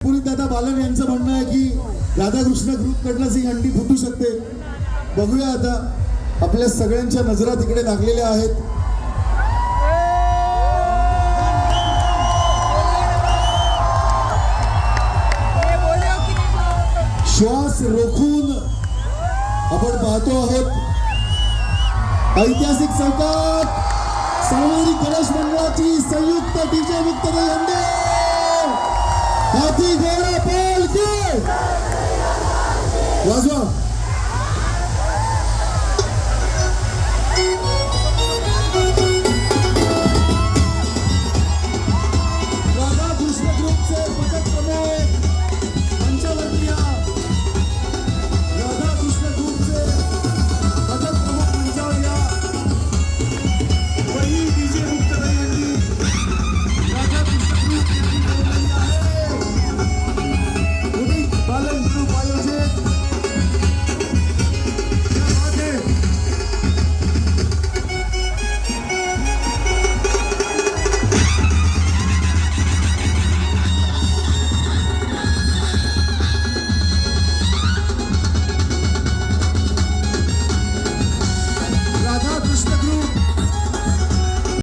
पुनीत दादा बालन यांचं म्हणणं आहे की राधाकृष्ण ग्रुप कडनंच ही हंडी फुटू शकते. बघूया आता. आपल्या सगळ्यांच्या नजरा तिकडे लागलेल्या आहेत. श्वास रोखून आपण पाहतो आहोत ऐतिहासिक चौकात सार्वजनिक गणेश मंडळाची संयुक्त डीजे मुक्त हंडी हाती घोडा पालखी वाजवा.